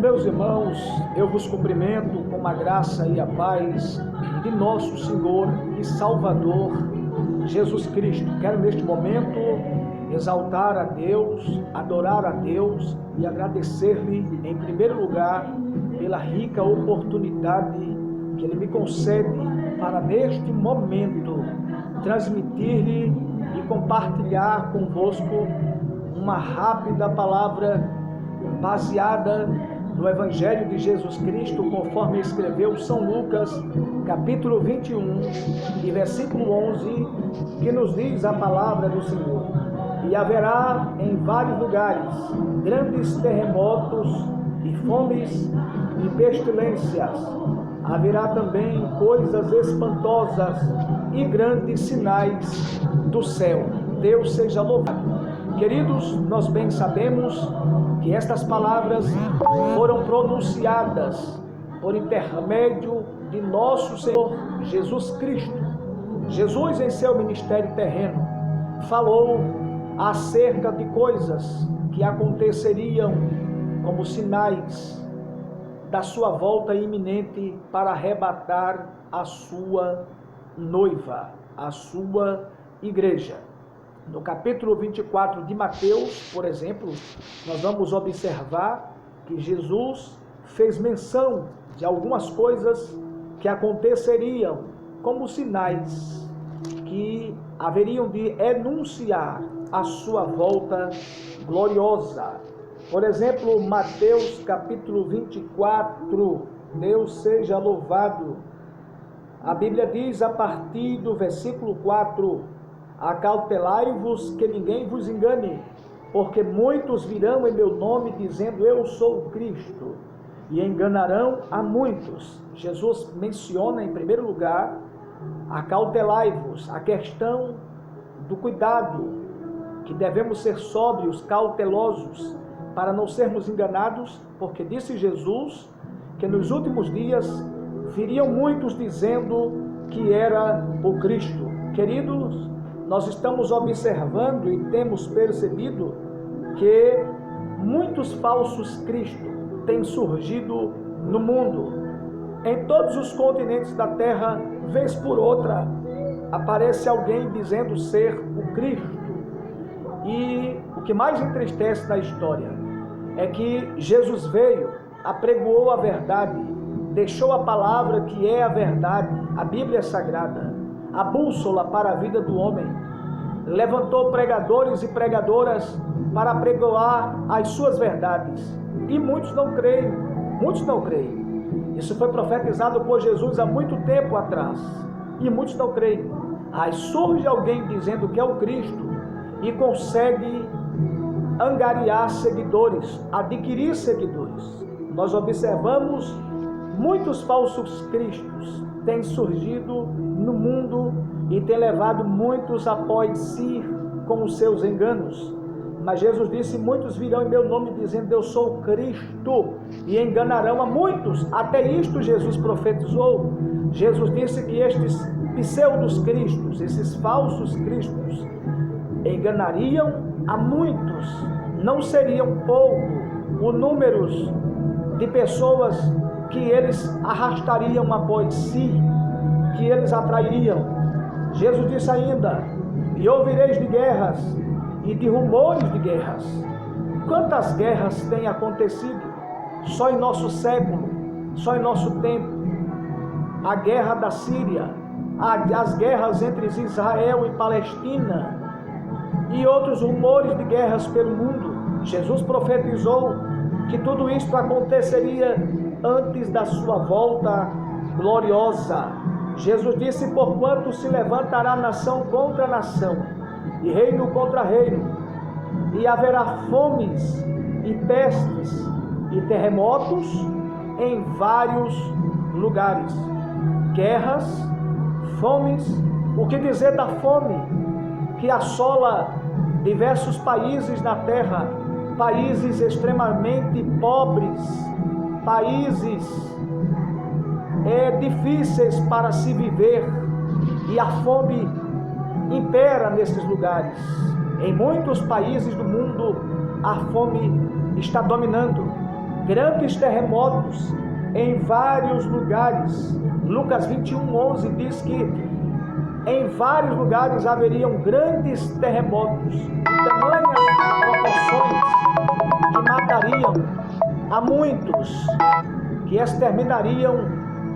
Meus irmãos, eu vos cumprimento com a graça e a paz de nosso Senhor e Salvador Jesus Cristo. Quero neste momento exaltar a Deus, adorar a Deus e agradecer-lhe em primeiro lugar pela rica oportunidade que Ele me concede para neste momento transmitir-lhe e compartilhar convosco uma rápida palavra baseada no Evangelho de Jesus Cristo, conforme escreveu São Lucas, capítulo 21, e versículo 11, que nos diz a palavra do Senhor: e haverá em vários lugares grandes terremotos e fomes e pestilências. Haverá também coisas espantosas e grandes sinais do céu. Deus seja louvado. Queridos, nós bem sabemos que estas palavras foram pronunciadas por intermédio de nosso Senhor Jesus Cristo. Jesus, em seu ministério terreno, falou acerca de coisas que aconteceriam como sinais da sua volta iminente para arrebatar a sua noiva, a sua igreja. No capítulo 24 de Mateus, por exemplo, nós vamos observar que Jesus fez menção de algumas coisas que aconteceriam como sinais que haveriam de enunciar a sua volta gloriosa. Por exemplo, Mateus capítulo 24, Deus seja louvado. A Bíblia diz a partir do versículo 4: acautelai-vos que ninguém vos engane, porque muitos virão em meu nome dizendo eu sou o Cristo, e enganarão a muitos. Jesus menciona em primeiro lugar, acautelai-vos, a questão do cuidado, que devemos ser sóbrios, cautelosos, para não sermos enganados, porque disse Jesus que nos últimos dias viriam muitos dizendo que era o Cristo. Queridos, nós estamos observando e temos percebido que muitos falsos cristos têm surgido no mundo. Em todos os continentes da terra, vez por outra, aparece alguém dizendo ser o Cristo. E o que mais entristece na história é que Jesus veio, apregoou a verdade, deixou a palavra que é a verdade, a Bíblia Sagrada, a bússola para a vida do homem. Levantou pregadores e pregadoras para apregoar as suas verdades. E muitos não creem, muitos não creem. Isso foi profetizado por Jesus há muito tempo atrás. E muitos não creem. Aí surge alguém dizendo que é o Cristo e consegue angariar seguidores, adquirir seguidores. Nós observamos muitos falsos cristos têm surgido no mundo e têm levado muitos após si com os seus enganos. Mas Jesus disse: muitos virão em meu nome dizendo eu sou o Cristo, e enganarão a muitos. Até isto Jesus profetizou. Jesus disse que estes pseudos cristos, esses falsos cristos, enganariam a muitos. Não seriam pouco o número de pessoas que eles arrastariam após si, que eles atrairiam. Jesus disse ainda: e ouvireis de guerras e de rumores de guerras. Quantas guerras têm acontecido só em nosso século, só em nosso tempo? A guerra da Síria, as guerras entre Israel e Palestina, e outros rumores de guerras pelo mundo. Jesus profetizou que tudo isto aconteceria antes da sua volta gloriosa. Jesus disse: porquanto se levantará nação contra nação, e reino contra reino, e haverá fomes, e pestes, e terremotos em vários lugares. Guerras, fomes. O que dizer da fome que assola diversos países na terra, países extremamente pobres, países difíceis para se viver, e a fome impera nesses lugares. Em muitos países do mundo, a fome está dominando. grandes terremotos em vários lugares. Lucas 21:11 diz que em vários lugares haveriam grandes terremotos de tamanhas proporções que matariam a muitos, que exterminariam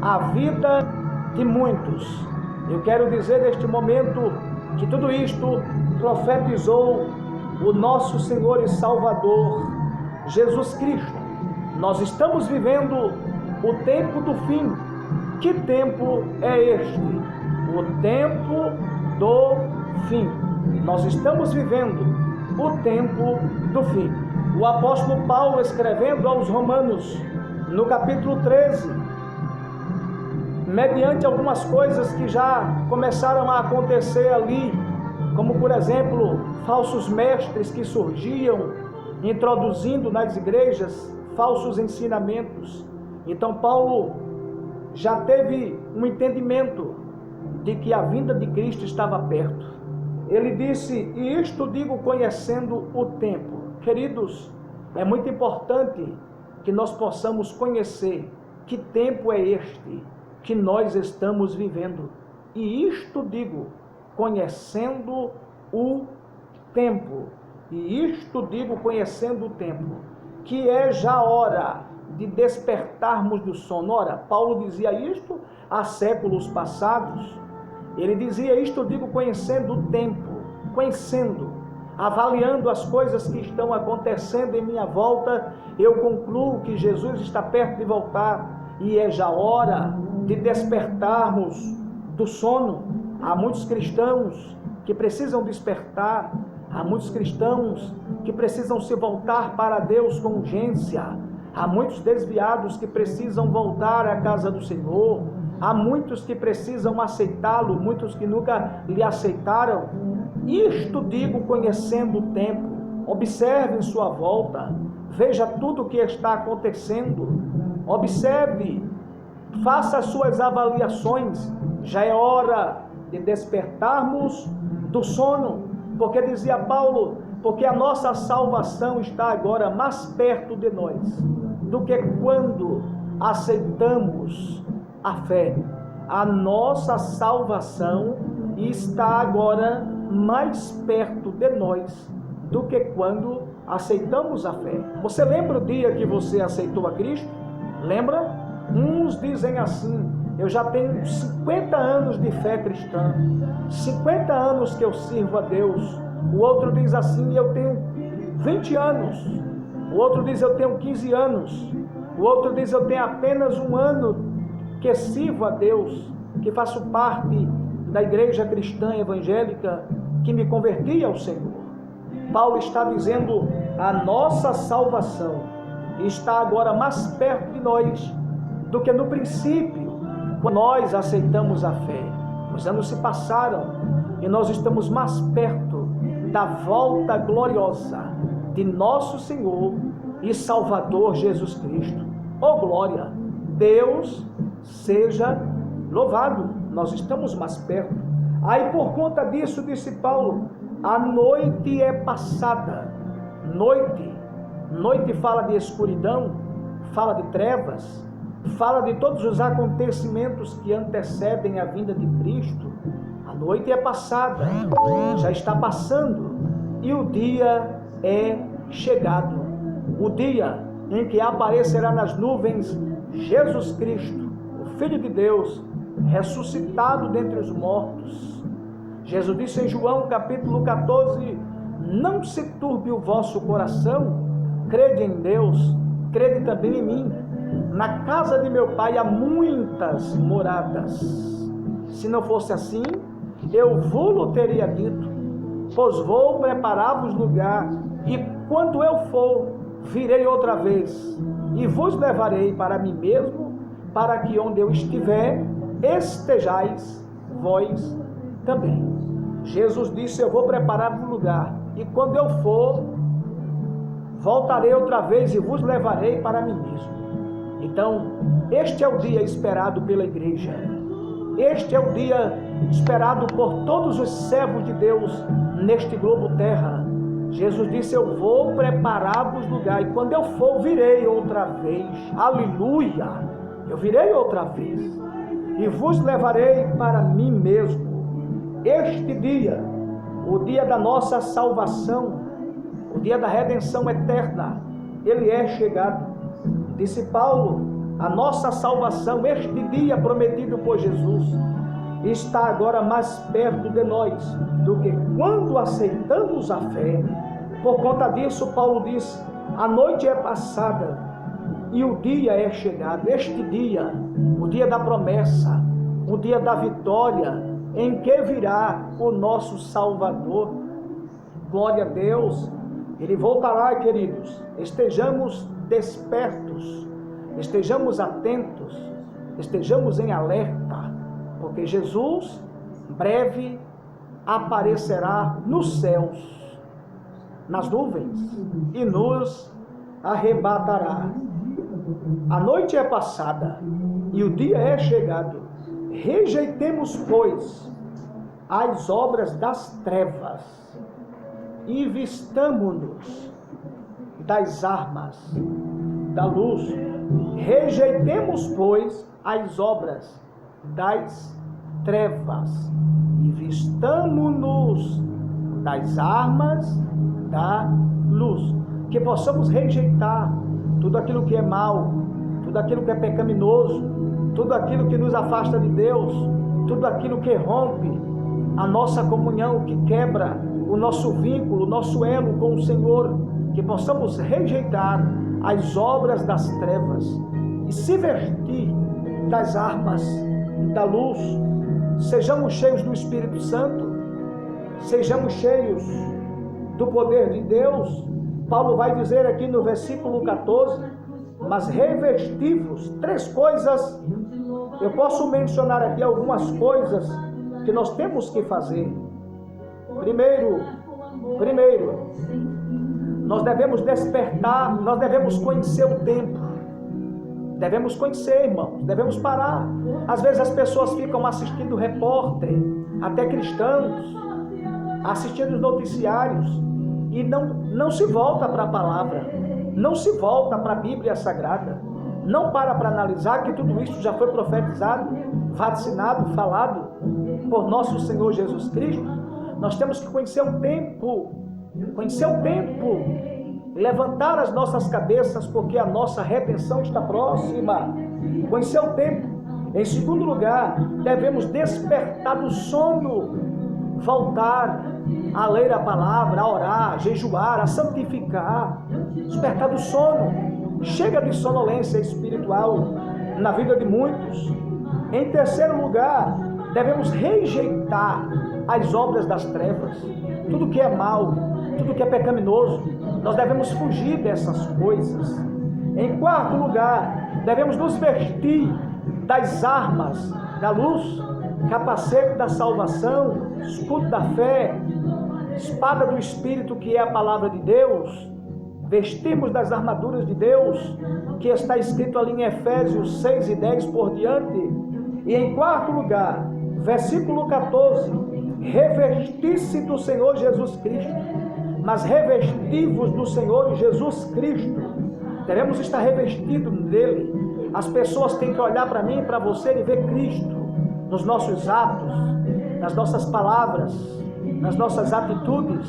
a vida de muitos. Eu quero dizer neste momento que tudo isto profetizou o nosso Senhor e Salvador Jesus Cristo. Nós estamos vivendo o tempo do fim. Que tempo é este? O tempo do fim. Nós estamos vivendo o tempo do fim. O apóstolo Paulo, escrevendo aos Romanos, no capítulo 13, mediante algumas coisas que já começaram a acontecer ali, como por exemplo, falsos mestres que surgiam, introduzindo nas igrejas falsos ensinamentos. Então Paulo já teve um entendimento de que a vinda de Cristo estava perto. Ele disse: e isto digo conhecendo o tempo. Queridos, é muito importante que nós possamos conhecer que tempo é este que nós estamos vivendo. E isto digo conhecendo o tempo. E isto digo conhecendo o tempo, que é já hora de despertarmos do sono. Ora, Paulo dizia isto há séculos passados. Ele dizia isto, digo, conhecendo o tempo, conhecendo, avaliando as coisas que estão acontecendo em minha volta, eu concluo que Jesus está perto de voltar e é já hora de despertarmos do sono. Há muitos cristãos que precisam despertar, há muitos cristãos que precisam se voltar para Deus com urgência, há muitos desviados que precisam voltar à casa do Senhor, há muitos que precisam aceitá-lo, muitos que nunca lhe aceitaram. Isto digo conhecendo o tempo. Observe em sua volta, veja tudo o que está acontecendo, observe, faça as suas avaliações. Já é hora de despertarmos do sono, porque dizia Paulo, porque a nossa salvação está agora mais perto de nós do que quando aceitamos a fé. A nossa salvação está agora mais perto de nós do que quando aceitamos a fé. Você lembra o dia que você aceitou a Cristo? Lembra? Uns dizem assim: eu já tenho 50 anos de fé cristã, 50 anos que eu sirvo a Deus. O outro diz assim: eu tenho 20 anos. O outro diz: eu tenho 15 anos. O outro diz: eu tenho apenas 1 ano que sirvo a Deus, que faço parte da igreja cristã evangélica, que me converti ao Senhor. Paulo está dizendo: a nossa salvação está agora mais perto de nós do que no princípio, quando nós aceitamos a fé. Os anos se passaram e nós estamos mais perto da volta gloriosa de nosso Senhor e Salvador Jesus Cristo. Oh glória! Deus seja louvado! Nós estamos mais perto. Aí por conta disso, disse Paulo, a noite é passada. Noite fala de escuridão, fala de trevas, fala de todos os acontecimentos que antecedem a vinda de Cristo. A noite é passada, já está passando, e o dia é chegado. O dia em que aparecerá nas nuvens Jesus Cristo, o Filho de Deus, ressuscitado dentre os mortos. Jesus disse em João capítulo 14, não se turbe o vosso coração, crede em Deus, crede também em mim. Na casa de meu pai há muitas moradas. Se não fosse assim, eu vou-lo teria dito, pois vou preparar-vos lugar, e quando eu for, virei outra vez, e vos levarei para mim mesmo, para que onde eu estiver, estejais vós também. Jesus disse: eu vou preparar-vos lugar, e quando eu for, voltarei outra vez e vos levarei para mim mesmo. Então, este é o dia esperado pela igreja. Este é o dia esperado por todos os servos de Deus neste globo terra. Jesus disse: eu vou preparar-vos lugar, e quando eu for, virei outra vez. Aleluia! Eu virei outra vez, e vos levarei para mim mesmo. Este dia, o dia da nossa salvação, o dia da redenção eterna, ele é chegado. Disse Paulo: a nossa salvação, este dia prometido por Jesus, está agora mais perto de nós do que quando aceitamos a fé. Por conta disso, Paulo diz: a noite é passada e o dia é chegado. Este dia, o dia da promessa, o dia da vitória, em que virá o nosso Salvador. Glória a Deus. Ele voltará, queridos. Estejamos despertos, estejamos atentos, estejamos em alerta, porque Jesus breve aparecerá nos céus, nas nuvens, e nos arrebatará. A noite é passada e o dia é chegado. Rejeitemos, pois, as obras das trevas e vistamo-nos das armas da luz. Rejeitemos, pois, as obras das trevas e vistamo-nos das armas da luz. Que possamos rejeitar tudo aquilo que é mal, tudo aquilo que é pecaminoso, tudo aquilo que nos afasta de Deus, tudo aquilo que rompe a nossa comunhão, que quebra o nosso vínculo, o nosso elo com o Senhor. Que possamos rejeitar as obras das trevas e se vestir das armas da luz. Sejamos cheios do Espírito Santo, sejamos cheios do poder de Deus. Paulo vai dizer aqui no versículo 14: mas revesti-vos. 3 coisas, eu posso mencionar aqui algumas coisas que nós temos que fazer. Primeiro, nós devemos despertar, nós devemos conhecer o tempo. Devemos conhecer, irmãos, devemos parar. Às vezes as pessoas ficam assistindo repórter, até cristãos, assistindo os noticiários, e não se volta para a palavra, não se volta para a Bíblia Sagrada, não para analisar que tudo isso já foi profetizado, vacinado, falado por nosso Senhor Jesus Cristo. Nós temos que conhecer o tempo, levantar as nossas cabeças, porque a nossa redenção está próxima. Conhecer o tempo. Em segundo lugar, devemos despertar do sono, voltar a ler a palavra, a orar, a jejuar, a santificar, despertar do sono. Chega de sonolência espiritual na vida de muitos. Em terceiro lugar, devemos rejeitar as obras das trevas, tudo que é mal, tudo que é pecaminoso. Nós devemos fugir dessas coisas. Em quarto lugar, devemos nos vestir das armas da luz, capacete da salvação, escudo da fé, espada do Espírito, que é a palavra de Deus. Vestimos das armaduras de Deus, que está escrito ali em Efésios 6 e 10 por diante. E em quarto lugar, versículo 14, revesti-se do Senhor Jesus Cristo. Mas revesti-vos do Senhor Jesus Cristo. Devemos estar revestidos dele. As pessoas têm que olhar para mim e para você e ver Cristo nos nossos atos, nas nossas palavras, nas nossas atitudes.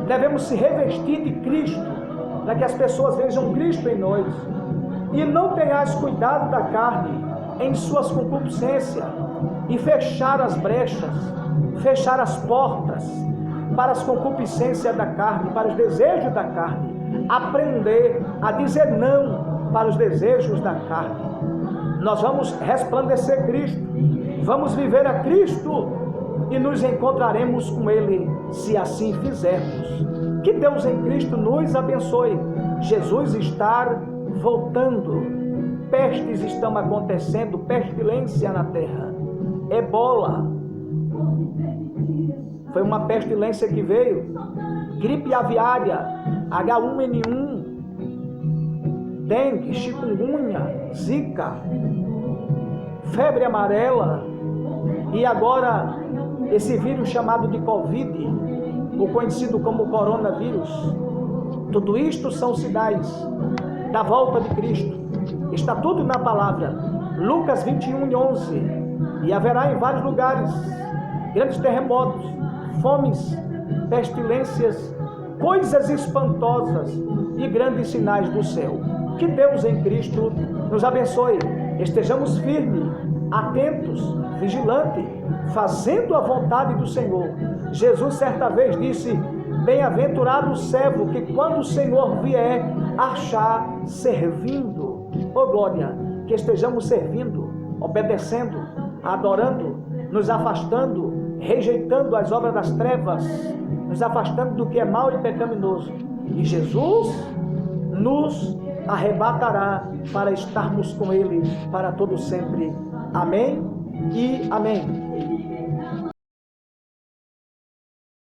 Devemos se revestir de Cristo, para que as pessoas vejam Cristo em nós. E não tenhais cuidado da carne em suas concupiscências, e fechar as brechas, fechar as portas para as concupiscências da carne, para os desejos da carne. Aprender a dizer não para os desejos da carne. Nós vamos resplandecer Cristo, vamos viver a Cristo e nos encontraremos com Ele, se assim fizermos. Que Deus em Cristo nos abençoe. Jesus está voltando. Pestes estão acontecendo, pestilência na terra. Ebola foi uma pestilência que veio. Gripe aviária, H1N1, dengue, chikungunya, zika, febre amarela e agora esse vírus chamado de Covid. o conhecido como coronavírus. Tudo isto são sinais da volta de Cristo. Está tudo na palavra. Lucas 21:11. E haverá em vários lugares grandes terremotos, fomes, pestilências, coisas espantosas e grandes sinais do céu. Que Deus em Cristo nos abençoe. Estejamos firmes, atentos, vigilantes, fazendo a vontade do Senhor. Jesus certa vez disse: bem-aventurado o servo que quando o Senhor vier, achar servindo. Oh glória, que estejamos servindo, obedecendo, adorando, nos afastando, rejeitando as obras das trevas, nos afastando do que é mau e pecaminoso. E Jesus nos arrebatará para estarmos com Ele para todo sempre. Amém e amém.